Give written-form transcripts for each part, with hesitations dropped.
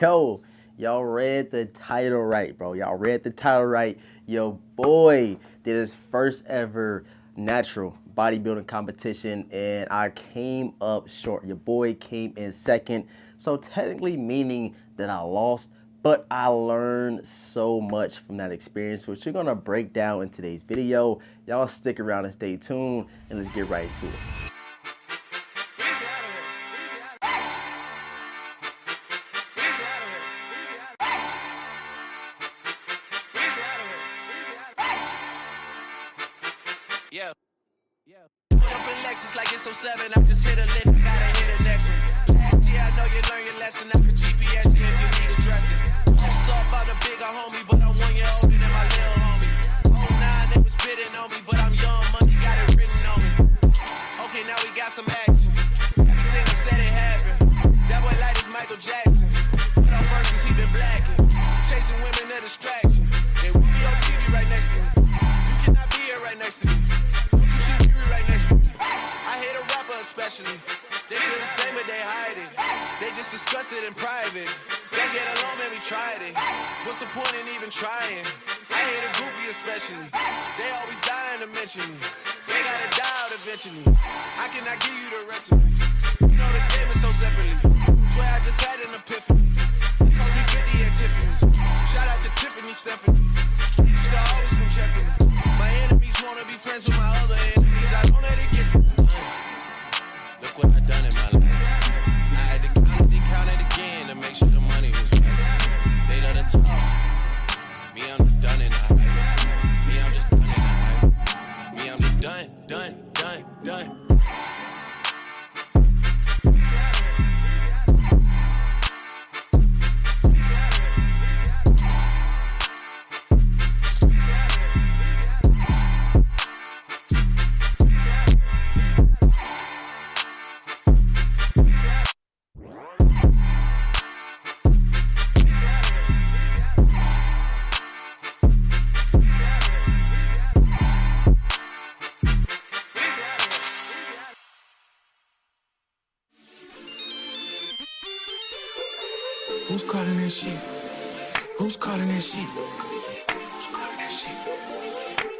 Yo, y'all read the title right, bro. Y'all read the title right. Yo, boy did his first ever natural bodybuilding competition, and I came up short. Your boy came in second. So technically meaning that I lost, but I learned so much from that experience, which we're gonna break down in today's video. Y'all stick around and stay tuned, and let's get right into it. Yeah. Put up in Lexus like it's 07. I just hit a lick, I gotta hit the next one. Last year I know you learned your lesson. I could GPS you if you need a dressing. It's all about the bigger homie, but I'm 1 year older than my little homie. Oh 09, they was bidding on me, but I'm young, money got it written on me. Okay, now we got some action. Everything I said it happened. That boy light is Michael Jackson. But on verses he been blacking. Chasing women a distraction. They will be on TV right next to me. You cannot be here right next to me. Right next to me. I hate a rapper especially. They feel the same but they hide it. They just discuss it in private. They get along, man, we tried it. What's the point in even trying? I hate a goofy especially. They always dying to mention me. They gotta die out eventually. I cannot give you the recipe. You know the game is so separately. Swear I just had an epiphany. It cost me 50 at Tiffany's. Shout out to Tiffany Stephanie. You used to always come check for me. My enemies wanna be friends with my other enemies. I don't let it get to me. Look what I done in my life. I had to count it again to make sure the money was right. They know the talk. Me, I'm just done in the hype. Me, I'm just done in the hype. Me, I'm just done. Who's calling that shit? Who's calling that shit? Who's calling that shit?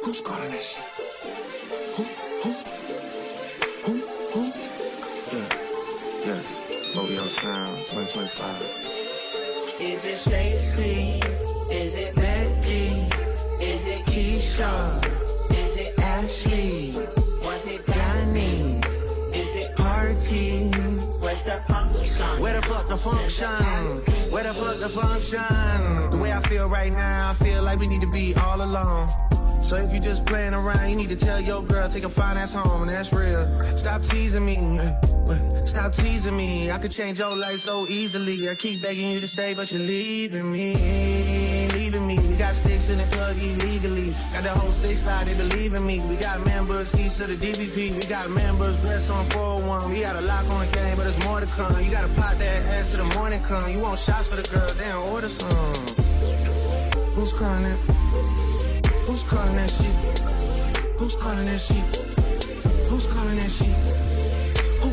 Who's calling that shit? Who? Yeah. Rodeo Sound 2025. Is it Stacy? Is it Becky? Is it Keisha? Is it Ashley? Was it Danny? Is it Party? Where's the function? Where the fuck the function? Where the fuck the function? The way I feel right now, I feel like we need to be all alone. So if you just playing around, you need to tell your girl, take a fine ass home, and that's real. Stop teasing me. Stop teasing me. I could change your life so easily. I keep begging you to stay, but you're leaving me. Leaving me. We got sticks in the plug illegally. Got the whole 6 side, they believe in me. We got members east of the DVP. We got members west on 401. We got a lock on the game, but there's more to come. You gotta pop that ass till the morning come. You want shots for the girl, then order some. Who's calling it? Who's calling that shit? Who's calling that shit? Who's calling that shit? Who?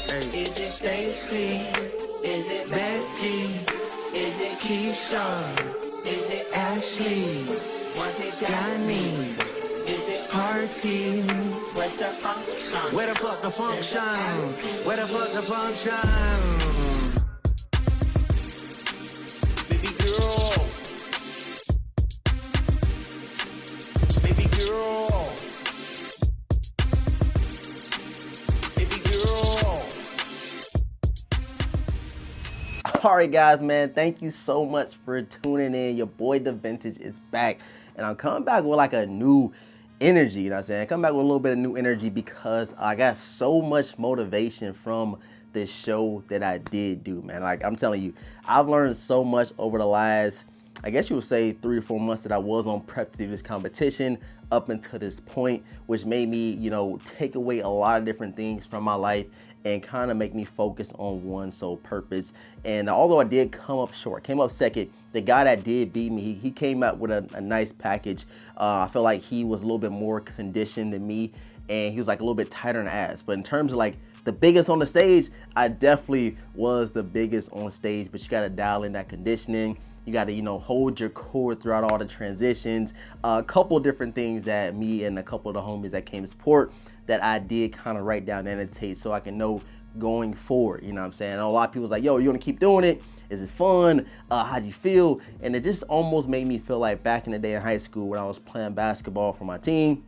Hey. Is it Stacy? Is it Becky? Is it Keisha? Is it Ashley? Was it Danny? Is it Party? Where's the function? Where the fuck the function? Where the fuck the function? Baby girl. Baby girl. Baby girl. All right, guys, man, thank you so much for tuning in. Your boy The Vintage is back, and I'm coming back with like a new energy, you know what I'm saying? Come back with a little bit of new energy because I got so much motivation from the show that I did do, man. Like, I'm telling you, I've learned so much over the last, I guess you would say 3 to 4 months that I was on prep to do this competition up until this point, which made me, you know, take away a lot of different things from my life and kind of make me focus on one sole purpose. And although I did come up short, came up second, the guy that did beat me, he came out with a nice package. I feel like he was a little bit more conditioned than me, and he was like a little bit tighter in the ass. But in terms of like the biggest on the stage, I definitely was the biggest on stage. But you got to dial in that conditioning. You got to, you know, hold your core throughout all the transitions. A couple different things that me and a couple of the homies that came to support that I did kind of write down and annotate so I can know going forward. You know what I'm saying? And a lot of people was like, yo, you want to keep doing it? Is it fun? How do you feel? And it just almost made me feel like back in the day in high school when I was playing basketball for my team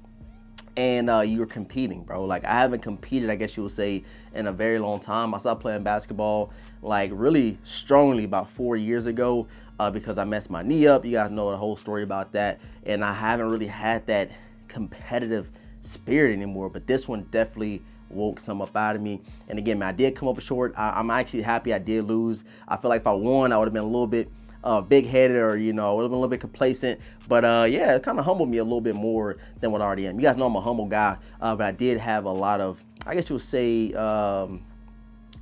and you were competing, bro. Like, I haven't competed, I guess you would say, in a very long time. I started playing basketball like really strongly about 4 years ago because I messed my knee up. You guys know the whole story about that. And I haven't really had that competitive spirit anymore, but this one definitely woke some up out of me. And again, man, I did come up short. I'm actually happy I did lose. I feel like if I won, I would have been a little bit big-headed, or, you know, would have been a little bit complacent. But yeah, it kind of humbled me a little bit more than what I already am. You guys know I'm a humble guy, but I did have a lot of, I guess you would say,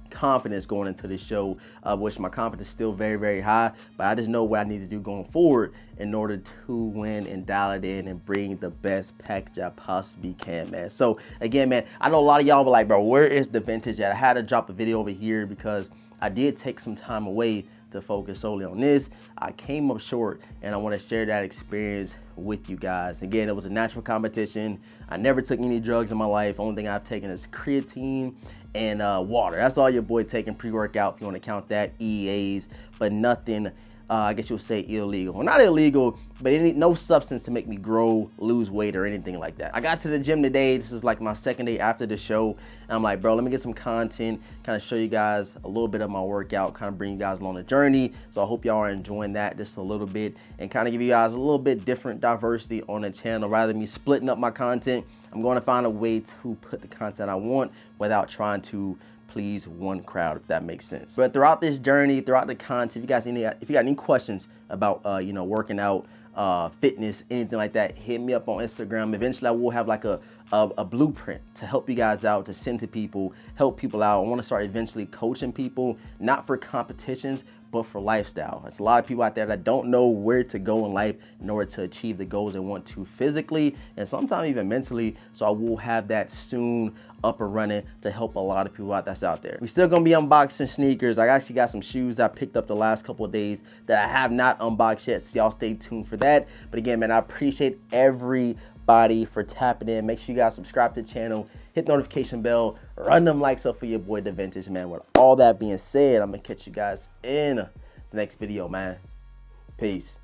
confidence going into this show, which my confidence is still very, very high, but I just know what I need to do going forward in order to win and dial it in and bring the best package I possibly can, man. So again, man, I know a lot of y'all were like, bro, where is the vintage at? I had to drop the video over here because I did take some time away to focus solely on this. I came up short and I want to share that experience with you guys. Again, it was a natural competition. I never took any drugs in my life. Only thing I've taken is creatine and water. That's all your boy taking, pre-workout if you want to count that, EAs, but nothing I guess you would say illegal. Well, not illegal, but no substance to make me grow, lose weight, or anything like that. I got to the gym today. This is like my second day after the show. And I'm like, bro, let me get some content, kind of show you guys a little bit of my workout, kind of bring you guys along the journey. So I hope y'all are enjoying that just a little bit and kind of give you guys a little bit different diversity on the channel. Rather than me splitting up my content, I'm going to find a way to put the content I want without trying to please one crowd, if that makes sense. But throughout this journey, throughout the content, if you got any questions about you know, working out, fitness, anything like that, hit me up on Instagram. Eventually I will have like a blueprint to help you guys out, to send to people, help people out. I want to start eventually coaching people, not for competitions, but for lifestyle. There's a lot of people out there that don't know where to go in life in order to achieve the goals they want to physically and sometimes even mentally. So I will have that soon up and running to help a lot of people out that's out there. We're still gonna be unboxing sneakers. I actually got some shoes that I picked up the last couple of days that I have not unboxed yet, so y'all stay tuned for that. But again, man, I appreciate everybody for tapping in. Make sure you guys subscribe to the channel, hit the notification bell, run them likes up for your boy The Vintage, man. With all that being said, I'm gonna catch you guys in the next video, man. Peace.